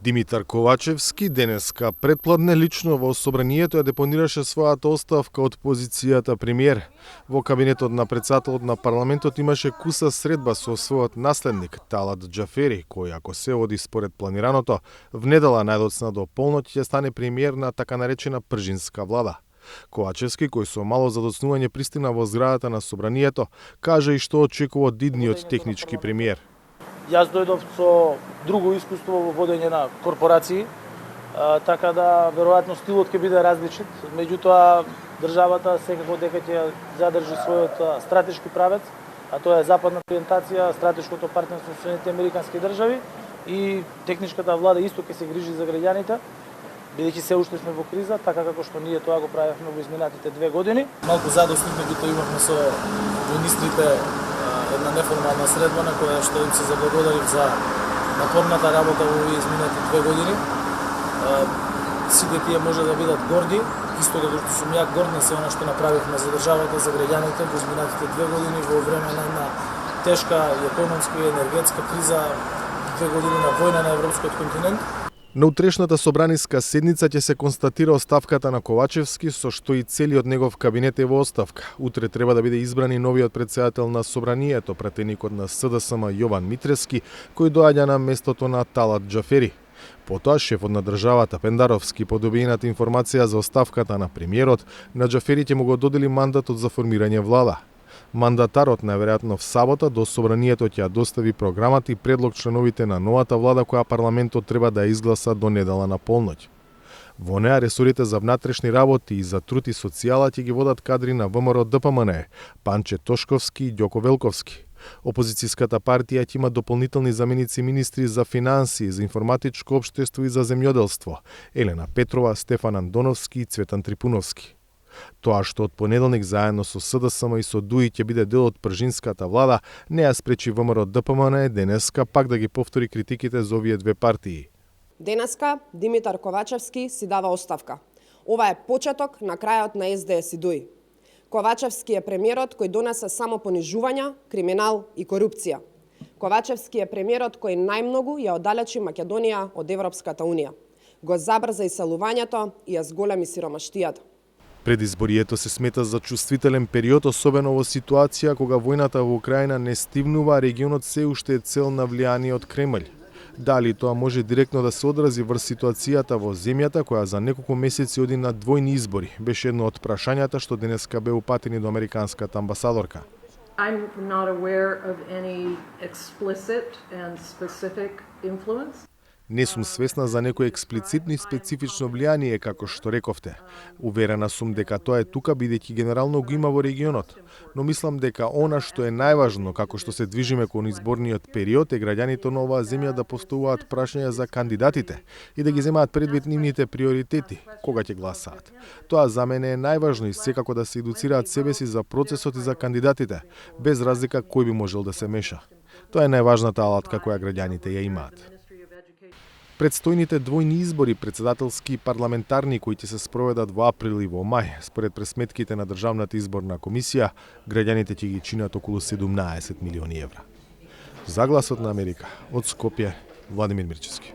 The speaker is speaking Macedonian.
Димитар Ковачевски денеска предпладне лично во собранието ја депонираше својата оставка од позицијата премиер. Во кабинетот на претседателот на парламентот имаше куса средба со својот наследник Талат Џафери, кој ако се оди според планираното, внедела најдоцна до полноќ ќе стане премиер на така наречена пржинска влада. Ковачевски, кој со мало задоцнување пристигна во зградата на собранието, кажа и што очекува од идниот технички премиер. Јас дојдов со друго искуство во водење на корпорации, така да веројатно стилот ќе биде различен, меѓутоа државата секако дека ќе задржи својот стратешки правец, а тоа е западна ориентација, стратешкото партнерство со Соединетите американски држави и техничката влада исто ќе се грижи за граѓаните, бидејќи се уште сме во криза, така како што ние тоа го правевме во изминатите 2 години. Малку задоснив, меѓутоа имавме со министрите една неформална средба на која што им се заблагодарив за напорната работа во овие изминати 2 години. Сите тие може да бидат горди, исто како што сум ја горд на се она што направивме за државата, за граѓаните во изминатите 2 години во време на една тешка економска и енергетска криза, 2 години на војна на европскиот континент. На утрешната собраниска седница ќе се констатира оставката на Ковачевски, со што и целиот негов кабинет е во оставка. Утре треба да биде избран и новиот претседател на собранието, пратеникот на СДСМ Јован Митрески, кој доаѓа на местото на Талат Џафери. Потоа шефот на државата Пендаровски по добиената информација за оставката на премиерот, на Џафери ќе му го додели мандатот за формирање влада. Мандатарот најверојатно в сабота до собранието ќе ја достави програмата и предлог членовите на новата влада која парламентот треба да ја изгласа до недела на полноќ. Во неа ресорите за внатрешни работи и за труд и социјала ќе ги водат кадри на ВМРО ДПМН, Панче Тошковски и Ѓоко Велковски. Опозицијската партија ќе има дополнителни заменици министри за финансии, за информатичко општество и за земјоделство, Елена Петрова, Стефан Андоновски и Цветан Трипуновски. Тоа што од понеделник заедно со СДСМ и со ДУИ ќе биде дел од пржинската влада, не ја спречи ВМРО ДПМН денеска пак да ги повтори критиките за овие две партии. Денеска Димитар Ковачевски си дава оставка. Ова е почеток на крајот на СДС и ДУИ. Ковачевски е премиерот кој донесе само понижувања, криминал и корупција. Ковачевски е премиерот кој најмногу ја оддалечи Македонија од Европската унија. Го забрза иселувањето и ја зголеми сиромаштијата. Предизборието се смета за чувствителен период, особено во ситуација кога војната во Украина не стивнува, а регионот се уште е цел на влијание од Кремљ. Дали тоа може директно да се одрази врз ситуацијата во земјата, која за неколку месеци оди на двојни избори, беше едно од прашањата што денеска бе упатени до американската амбасадорка. I'm not aware of any explicit and specific influence. Не сум свесна за некој експлицитно и специфично влијание, како што рековте. Уверена сум дека тоа е тука, бидејќи генерално го има во регионот. Но мислам дека она што е најважно, како што се движиме кон изборниот период, е граѓаните на оваа земја да поставуваат прашања за кандидатите и да ги земаат предвид нивните приоритети, кога ќе гласаат. Тоа за мене е најважно и секако да се едуцираат себеси за процесот и за кандидатите, без разлика кој би можел да се меша. Тоа е најважната алатка која граѓаните ја имаат. Предстојните двојни избори, претседателски и парламентарни, кои ќе се спроведат во април и во мај, според пресметките на Државната изборна комисија, граѓаните ќе ги чинат околу 17 милиони евра. За Гласот на Америка, од Скопје, Владимир Мирчевски.